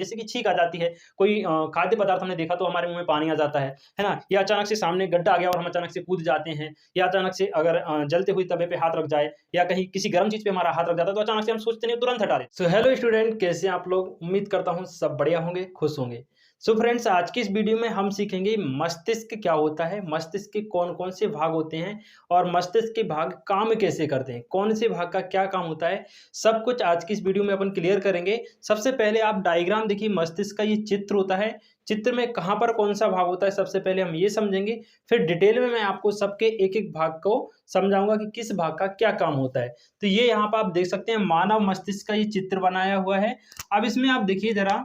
जैसे कि छींक आ जाती है, कोई खाद्य पदार्थ हमने देखा तो हमारे मुँह में पानी आ जाता है ना? या अचानक से सामने गड्ढा आ गया और हम अचानक से कूद जाते हैं, या अचानक से अगर जलते हुए तवे पे हाथ रख जाए या कहीं किसी गर्म चीज़ पे हमारा हाथ रख जाता है, तो अचानक से हम सोचते नहीं, तुरंत हटा देते। सो हेलो स्टूडेंट, कैसे हैं आप लोग? उम्मीद करता हूँ सब बढ़िया होंगे, खुश होंगे। सो फ्रेंड्स, आज की इस वीडियो में हम सीखेंगे मस्तिष्क क्या होता है, मस्तिष्क के कौन-कौन से भाग होते हैं और मस्तिष्क के भाग काम कैसे करते हैं, कौन से भाग का क्या काम होता है, सब कुछ आज की इस वीडियो में अपन क्लियर करेंगे। सबसे पहले आप डायग्राम देखिए, मस्तिष्क का ये चित्र होता है, चित्र में कहाँ पर कौन-सा भाग होता है, सबसे पहले हम ये समझेंगे। फिर डिटेल में मैं आपको सबके एक-एक भाग को समझाऊँगा कि किस भाग का क्या काम होता है। तो ये यहाँ पर आप देख सकते हैं, मानव मस्तिष्क का ये चित्र बनाया हुआ है। अब इसमें आप देखिए ज़रा,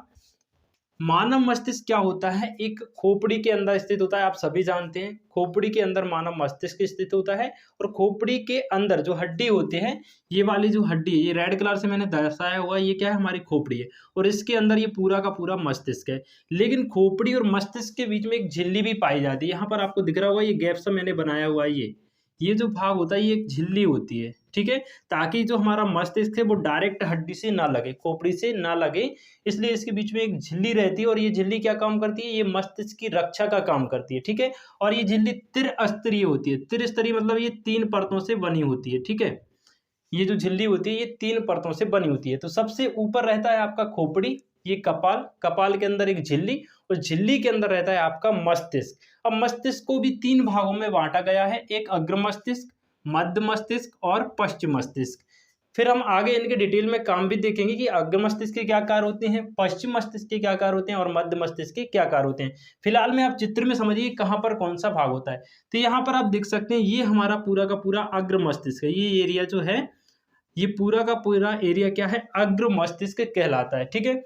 मानव मस्तिष्क क्या होता है, एक खोपड़ी के अंदर स्थित होता है। आप सभी जानते हैं, खोपड़ी के अंदर मानव मस्तिष्क स्थित होता है और खोपड़ी के अंदर जो हड्डी होती है, ये वाली जो हड्डी है, ये रेड कलर से मैंने दर्शाया हुआ है, ये क्या है, हमारी खोपड़ी है और इसके अंदर ये पूरा का पूरा मस्तिष्क है। लेकिन खोपड़ी और मस्तिष्क के बीच में एक झिल्ली भी पाई जाती है। यहाँ पर आपको दिख रहा होगा, ये गैप सा मैंने बनाया हुआ है, ये जो भाग होता है, ये एक झिल्ली होती है, ठीक है? ताकि जो हमारा मस्तिष्क है वो डायरेक्ट हड्डी से ना लगे, खोपड़ी से ना लगे, इसलिए इसके बीच में एक झिल्ली रहती है। और ये झिल्ली क्या काम करती है, ये मस्तिष्क की रक्षा का काम करती है, ठीक है? और ये झिल्ली त्रिस्तरीय होती है। त्रिस्तरीय मतलब ये 3 परतों से बनी होती है, ठीक है? ये जो झिल्ली होती है, ये 3 परतों से बनी होती है। तो सबसे ऊपर रहता है आपका खोपड़ी, ये कपाल, कपाल के अंदर एक झिल्ली और झिल्ली के अंदर रहता है आपका मस्तिष्क। अब मस्तिष्क को भी 3 भागों में बाँटा गया है, एक अग्र मस्तिष्क, मध्य मस्तिष्क और पश्चिम मस्तिष्क। फिर हम आगे इनके डिटेल में काम भी देखेंगे कि अग्र मस्तिष्क के क्या कार्य होते हैं, पश्चिम मस्तिष्क के क्या कार्य होते हैं और मध्य मस्तिष्क के क्या कार्य होते हैं। फिलहाल में आप चित्र में समझिए कहाँ पर कौन सा भाग होता है। तो यहाँ पर आप देख सकते हैं, ये हमारा पूरा का पूरा अग्र मस्तिष्क है। ये एरिया जो है, ये पूरा का पूरा एरिया क्या है, अग्र मस्तिष्क कहलाता है, ठीक है?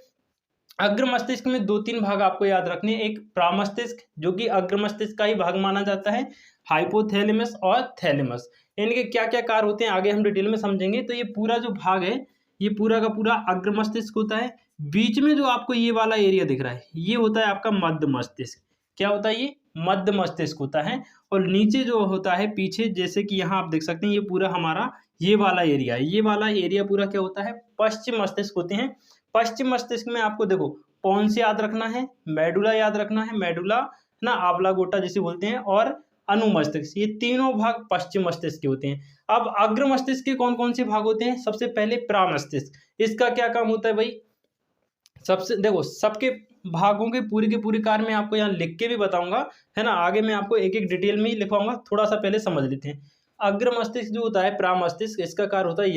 अग्र मस्तिष्क में 2-3 भाग आपको याद रखने हैं। एक प्रामस्तिष्क, जो कि अग्र मस्तिष्क का ही भाग माना जाता है, हाइपोथैलेमस और थैलेमस। इनके क्या-क्या कार्य होते हैं आगे हम डिटेल में समझेंगे। तो ये पूरा जो भाग है, ये पूरा का पूरा अग्र मस्तिष्क होता है। बीच में जो आपको ये वाला एरिया दिख रहा है, ये होता है आपका मध्य मस्तिष्क। क्या होता है ये? मध्य मस्तिष्क होता है। और नीचे जो होता है पीछे, जैसे कि यहाँ आप देख सकते हैं, ये पूरा हमारा ये वाला एरिया है। ये वाला एरिया पूरा क्या होता है, पश्चिम मस्तिष्क होते हैं। पश्चिम मस्तिष्क में आपको देखो पोन्स याद रखना है, मेडुला याद रखना है, मेडुला ना आब्लागोटा जिसे बोलते हैं, और अनुमस्तिष्क, ये तीनों भाग पश्चिम मस्तिष्क के होते हैं। अब अग्र मस्तिष्क के कौन-कौन से भाग होते हैं? सबसे पहले प्रामस्तिष्क, इसका क्या काम होता है भाई? सबसे देखो, सबके भागों के पूरे कार्य मैं आपको यहाँ लिख के भी बताऊंगा, है ना? आगे मैं आपको एक-एक डिटेल में ही लिखवाऊंगा, थोड़ा सा पहले समझ लेते हैं। अग्र मस्तिष्क जो होता है, प्रामस्तिष्क, इसका कार्य होता है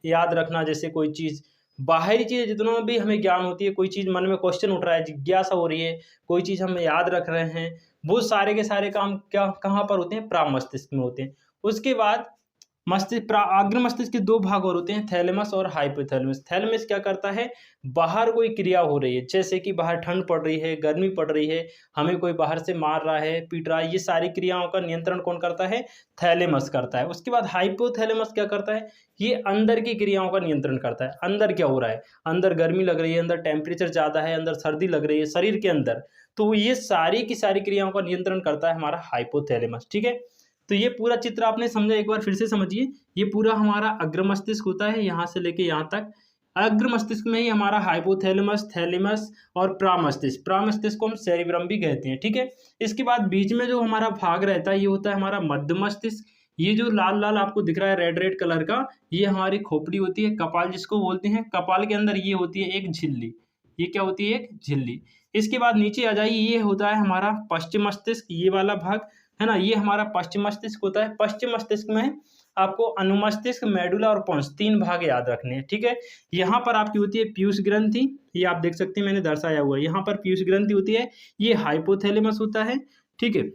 याद रखना। जैसे कोई चीज़, बाहरी चीज़ जितना भी हमें ज्ञान होती है, कोई चीज़ मन में क्वेश्चन उठ रहा है, जिज्ञासा हो रही है, कोई चीज़ हम याद रख रहे हैं, वो सारे के सारे काम क्या कहाँ पर होते हैं? प्रामस्तिष्क में होते हैं। उसके बाद अग्र मस्तिष्क के 2 भाग और होते हैं, थैलेमस और हाइपोथैलेमस। थैलेमस क्या करता है? बाहर कोई क्रिया हो रही है, जैसे कि बाहर ठंड पड़ रही है, गर्मी पड़ रही है, हमें कोई बाहर से मार रहा है, पीट रहा है, ये सारी क्रियाओं का नियंत्रण कौन करता है? थैलेमस करता है। उसके बाद हाइपोथैलेमस क्या करता है? ये अंदर की क्रियाओं का नियंत्रण करता है। अंदर क्या हो रहा है? अंदर गर्मी लग रही है, अंदर टेम्परेचर ज़्यादा है, अंदर सर्दी लग रही है शरीर के अंदर, तो ये सारी की सारी क्रियाओं का नियंत्रण करता है हमारा हाइपोथैलेमस, ठीक है? तो ये पूरा चित्र आपने समझा, एक बार फिर से समझिए। ये पूरा हमारा अग्र मस्तिष्क होता है, यहाँ से लेके यहाँ तक। अग्र मस्तिष्क में ही हमारा हाइपोथैलेमस, थैलेमस और प्रामस्तिष्क, प्रामस्तिष्क को हम सेरिब्रम भी कहते हैं, ठीक है? इसके बाद बीच में जो हमारा भाग रहता है, ये होता है हमारा मध्य मस्तिष्क। ये जो लाल लाल आपको दिख रहा है, रेड रेड कलर का, ये हमारी खोपड़ी होती है, कपाल जिसको बोलते हैं। कपाल के अंदर ये होती है एक झिल्ली, ये क्या होती है? एक झिल्ली। इसके बाद नीचे आ जाइए, ये होता है हमारा पश्चिम मस्तिष्क, ये वाला भाग, है ना? ये हमारा पश्चिम मस्तिष्क होता है। पश्चिम मस्तिष्क में आपको अनुमस्तिष्क, मेडुला और पोन्स 3 भाग याद रखने हैं, ठीक है? यहाँ पर आपकी होती है पीयूष ग्रंथि, ये आप देख सकते हैं, मैंने दर्शाया हुआ है। यहाँ पर पीयूष ग्रंथि होती है, ये हाइपोथैलेमस होता है, ठीक है?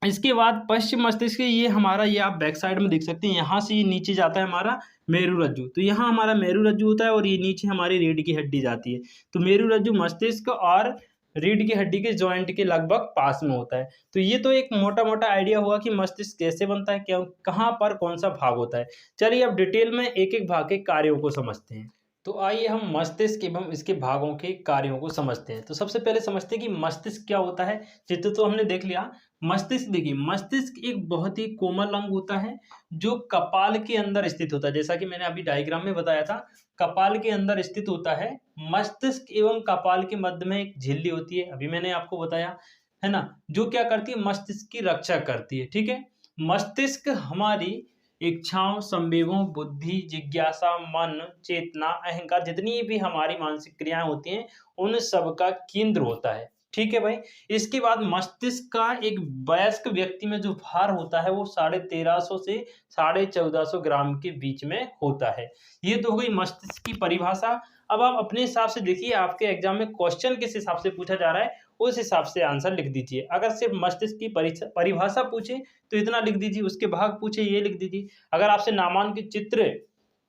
इसके बाद पश्चिम मस्तिष्क, ये हमारा, ये आप बैक साइड में देख सकते हैं, यहाँ से ये नीचे जाता है हमारा मेरुरज्जु। तो यहाँ हमारा मेरुरज्जु होता है और ये नीचे हमारी रीढ़ की हड्डी जाती है। तो मेरुरज्जु मस्तिष्क और रीढ़ की हड्डी के जॉइंट के लगभग पास में होता है। तो ये तो एक मोटा-मोटा आइडिया हुआ कि मस्तिष्क कैसे बनता है, क्या कहाँ पर कौन सा भाग होता है। चलिए अब डिटेल में एक-एक भाग के कार्यों को समझते हैं। तो आइए हम मस्तिष्क एवं इसके भागों के कार्यों को समझते हैं। तो सबसे पहले समझते हैं कि मस्तिष्क क्या होता है। चित्र तो हमने देख लिया। मस्तिष्क देखिए, मस्तिष्क एक बहुत ही कोमल अंग होता है जो कपाल के अंदर स्थित होता है। जैसा कि मैंने अभी डायग्राम में बताया था, कपाल के अंदर स्थित होता है। मस्तिष्क एवं कपाल के मध्य में एक झिल्ली होती है, अभी मैंने आपको बताया, है ना, जो क्या करती है, मस्तिष्क की रक्षा करती है। ठीक है। मस्तिष्क हमारी इच्छाओं, संवेगों, बुद्धि, जिज्ञासा, मन, चेतना, अहंकार, जितनी भी हमारी मानसिक क्रियाएं होती हैं, उन सब का केंद्र होता है। ठीक है भाई। इसके बाद मस्तिष्क का एक वयस्क व्यक्ति में जो भार होता है वो 1350 से 1450 ग्राम के बीच में होता है। ये तो हो गई मस्तिष्क की परिभाषा। अब आप अपने हिसाब से देखिए, आपके एग्जाम में क्वेश्चन किस हिसाब से पूछा जा रहा है, उस हिसाब से आंसर लिख दीजिए। अगर सिर्फ मस्तिष्क की परिभाषा पूछे तो इतना लिख दीजिए, उसके भाग पूछे ये लिख दीजिए। अगर आपसे नामांकित चित्र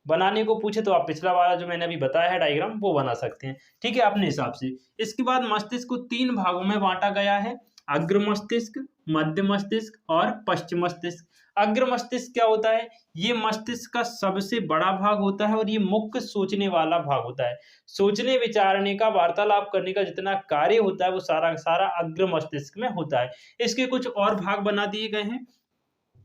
बनाने को पूछे तो आप पिछला वाला जो मैंने अभी बताया है डायग्राम, वो बना सकते हैं। ठीक है, अपने हिसाब से। इसके बाद मस्तिष्क को 3 भागों में बांटा गया है: अग्र मस्तिष्क, मध्य मस्तिष्क और पश्चिम मस्तिष्क। अग्र मस्तिष्क क्या होता है? ये मस्तिष्क का सबसे बड़ा भाग होता है और ये मुख्य सोचने वाला भाग होता है। सोचने, विचारने का, वार्तालाप करने का जितना कार्य होता है वो सारा का सारा अग्र मस्तिष्क में होता है। इसके कुछ और भाग बना दिए गए हैं,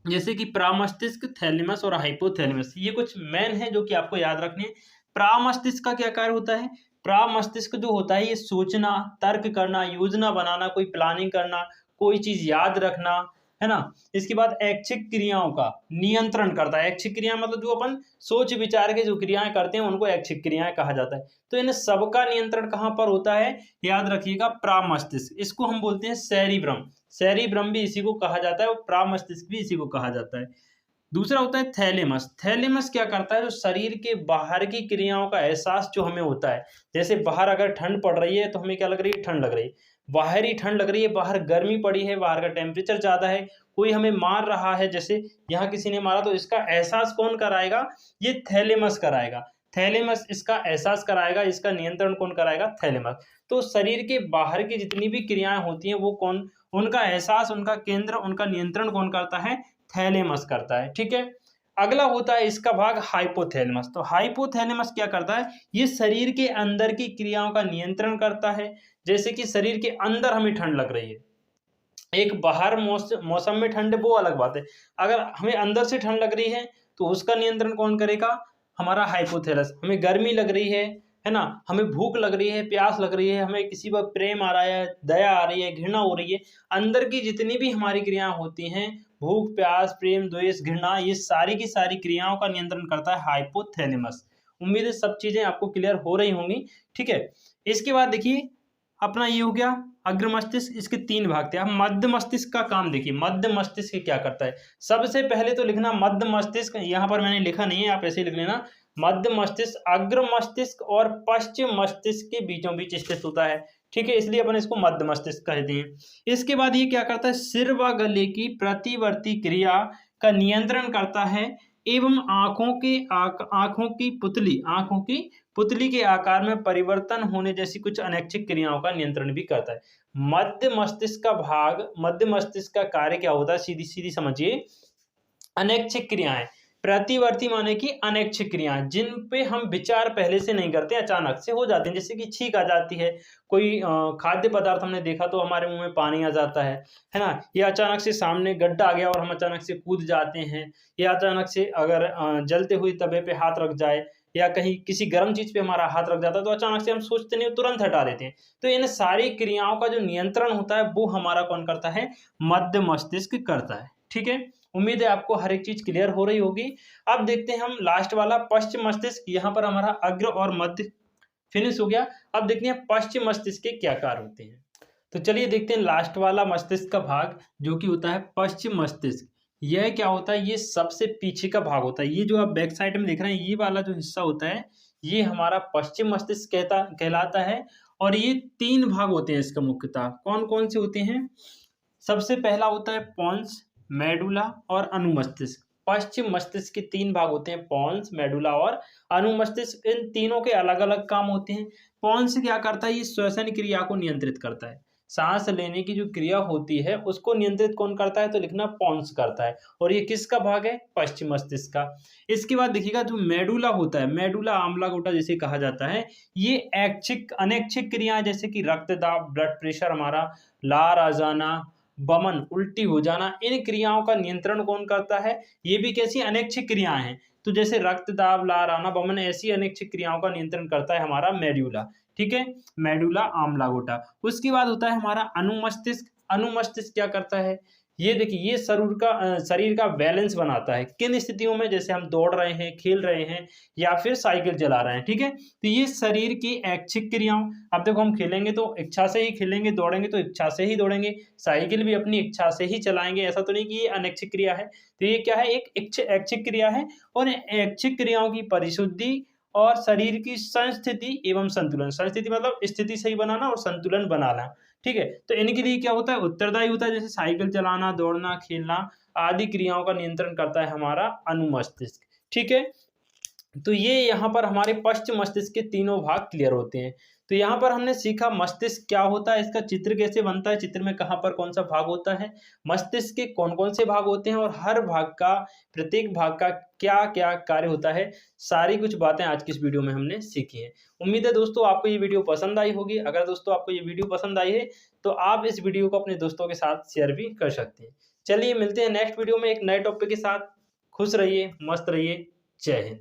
जैसे कि प्रामस्तिष्क, थैलेमस और हाइपोथैलेमस। ये कुछ मेन है जो कि आपको याद रखने हैं। प्रामस्तिष्क का क्या कार्य होता है? प्रामस्तिष्क जो होता है ये सोचना, तर्क करना, योजना बनाना, कोई प्लानिंग करना, कोई चीज याद रखना, है ना। इसके बाद ऐच्छिक क्रियाओं का नियंत्रण करता है। ऐच्छिक क्रिया मतलब जो अपन सोच विचार के जो क्रियाएं करते हैं उनको ऐच्छिक क्रियाएं कहा जाता है। तो इन सबका नियंत्रण कहाँ पर होता है? याद रखिएगा, प्रामस्तिष्क। इसको हम बोलते हैं सेरिब्रम। सेरिब्रम भी इसी को कहा जाता है और प्रामस्तिष्क भी इसी को कहा जाता है। दूसरा होता है थैलेमस। थैलेमस क्या करता है? जो शरीर के बाहर की क्रियाओं का एहसास जो हमें होता है, जैसे बाहर अगर ठंड पड़ रही है तो हमें क्या लग रही है? ठंड लग रही है। बाहर ही ठंड लग रही है, बाहर गर्मी पड़ी है, बाहर का टेम्परेचर ज्यादा है, कोई हमें मार रहा है, जैसे यहाँ किसी ने मारा, तो इसका एहसास कौन कराएगा? ये थैलेमस कराएगा। थैलेमस इसका एहसास कराएगा, इसका नियंत्रण कौन कराएगा? थैलेमस। तो शरीर के बाहर की जितनी भी क्रियाएं होती हैं वो कौन, उनका एहसास, उनका केंद्र, उनका नियंत्रण कौन करता है? थैलेमस करता है। ठीक है। अगला होता है इसका भाग हाइपोथैलेमस। तो हाइपोथैलेमस क्या करता है? ये शरीर के अंदर की क्रियाओं का नियंत्रण करता है। जैसे कि शरीर के अंदर हमें ठंड लग रही है, एक बाहर मौसम में ठंड वो अलग बात है, अगर हमें अंदर से ठंड लग रही है तो उसका नियंत्रण कौन करेगा? हमारा हाइपोथैलेमस। हमें गर्मी लग रही है ना, हमें भूख लग रही है, प्यास लग रही है, हमें किसी पर प्रेम आ रहा है, दया आ रही है, घृणा हो रही है, अंदर की जितनी भी हमारी क्रियाएं होती हैं, भूख, प्यास, प्रेम, द्वेष, घृणा, ये सारी की सारी क्रियाओं का नियंत्रण करता है हाइपोथैलेमस। उम्मीद है सब चीजें आपको क्लियर हो रही होंगी। ठीक है। इसके बाद देखिए, अपना ये हो गया अग्र मस्तिष्क। इसके 3 भाग थे। अब मध्य मस्तिष्क का काम देखिए। मध्य मस्तिष्क क्या करता है? सबसे पहले तो लिखना मध्य मस्तिष्क, यहाँ पर मैंने लिखा नहीं है, आप ऐसे ही लिख लेना। मध्य मस्तिष्क अग्र मस्तिष्क और पश्चिम मस्तिष्क के बीचों बीच स्थित होता है। ठीक है, इसलिए अपन इसको मध्य मस्तिष्क कहते हैं। इसके बाद ये क्या करता है? सिर व गले की प्रतिवर्ती क्रिया का नियंत्रण करता है एवं आंखों की पुतली के आकार में परिवर्तन होने जैसी कुछ अनैच्छिक क्रियाओं का नियंत्रण भी करता है। मध्य मस्तिष्क का भाग, मध्य मस्तिष्क का कार्य क्या होता है? सीधी सीधी समझिए, अनैच्छिक क्रियाएं। प्रतिवर्ती माने कि अनैच्छिक क्रियाएं, जिन पे हम विचार पहले से नहीं करते, अचानक से हो जाते हैं। जैसे कि छींक आ जाती है, कोई खाद्य पदार्थ हमने देखा तो हमारे मुंह में पानी आ जाता है ना। या अचानक से सामने गड्ढा आ गया और हम अचानक से कूद जाते हैं, या अचानक से अगर जलते हुए तवे पे हाथ रख जाए, या कहीं किसी गर्म चीज पे हमारा हाथ रख जाता है तो अचानक से हम सोचते नहीं, तुरंत हटा देते हैं। तो इन सारी क्रियाओं का जो नियंत्रण होता है वो हमारा कौन करता है? मध्य मस्तिष्क करता है। ठीक है। उम्मीद है आपको हर एक चीज क्लियर हो रही होगी। अब देखते हैं हम लास्ट वाला पश्चिम मस्तिष्क। यहाँ पर हमारा अग्र और मध्य फिनिश हो गया। अब देखते हैं पश्चिम मस्तिष्क के क्या कार्य होते हैं। तो चलिए देखते हैं लास्ट वाला मस्तिष्क का भाग जो कि होता है पश्चिम मस्तिष्क। यह क्या होता है? ये सबसे पीछे का भाग होता है। ये जो आप बैक साइड में देख रहे हैं, ये वाला जो हिस्सा होता है ये हमारा पश्चिम मस्तिष्क कहलाता है। और ये 3 भाग होते हैं इसका मुख्यतः। कौन कौन से होते हैं? सबसे पहला होता है पोन्स, मेडुला और अनुमस्तिष्क। पश्चिम मस्तिष्क के 3 भाग होते हैं, पोन्स, मेडुला और अनुमस्तिष्क। इन तीनों के अलग अलग काम होते हैं। पोन्स क्या करता है? ये श्वसन क्रिया को नियंत्रित करता है। सांस लेने की जो क्रिया होती है उसको नियंत्रित कौन करता है, तो लिखना पोन्स करता है। और ये किसका भाग है, पश्चिम मस्तिष्क का। इसके बाद देखिएगा जो मेडुला होता है, मेडुला आम्लागोटा जिसे कहा जाता है, ये ऐच्छिक अनैच्छिक क्रियाएं जैसे कि रक्तदाब, ब्लड प्रेशर हमारा, लार आ जाना, वमन उल्टी हो जाना, इन क्रियाओं का नियंत्रण कौन करता है, ये भी कैसी अनैच्छिक क्रियाएं हैं। तो जैसे रक्तदाब, लार आना, वमन, ऐसी अनैच्छिक क्रियाओं का नियंत्रण करता है हमारा मेडुला। ठीक है, मेडुला आम्लागोटा। उसके बाद होता है हमारा अनुमस्तिष्क। अनुमस्तिष्क क्या करता है, ये देखिए, ये शरीर का बैलेंस बनाता है। किन स्थितियों में, जैसे हम दौड़ रहे हैं, खेल रहे हैं, या फिर साइकिल चला रहे हैं। ठीक है, तो ये शरीर की ऐच्छिक क्रियाओं, अब देखो हम खेलेंगे तो इच्छा से ही खेलेंगे, दौड़ेंगे तो इच्छा से ही दौड़ेंगे, साइकिल भी अपनी इच्छा से ही चलाएंगे, ऐसा तो नहीं कि ये अनैच्छिक क्रिया है। तो ये क्या है, एक ऐच्छिक क्रिया है। और ऐच्छिक क्रियाओं की परिशुद्धि और शरीर की संस्थिति एवं संतुलन, संस्थिति मतलब स्थिति सही बनाना और संतुलन बनाना। ठीक है, तो इनके लिए क्या होता है, उत्तरदायी होता है। जैसे साइकिल चलाना, दौड़ना, खेलना आदि क्रियाओं का नियंत्रण करता है हमारा अनुमस्तिष्क। ठीक है, तो ये यहाँ पर हमारे पश्चिम मस्तिष्क के तीनों भाग क्लियर होते हैं। तो यहाँ पर हमने सीखा मस्तिष्क क्या होता है, इसका चित्र कैसे बनता है, चित्र में कहाँ पर कौन सा भाग होता है, मस्तिष्क के कौन कौन से भाग होते हैं, और हर भाग का, प्रत्येक भाग का क्या क्या कार्य होता है। सारी कुछ बातें आज की इस वीडियो में हमने सीखी हैं। उम्मीद है दोस्तों आपको ये वीडियो पसंद आई होगी। अगर दोस्तों आपको ये वीडियो पसंद आई है तो आप इस वीडियो को अपने दोस्तों के साथ शेयर भी कर सकते हैं। चलिए मिलते हैं नेक्स्ट वीडियो में एक नए टॉपिक के साथ। खुश रहिए, मस्त रहिए। जय हिंद।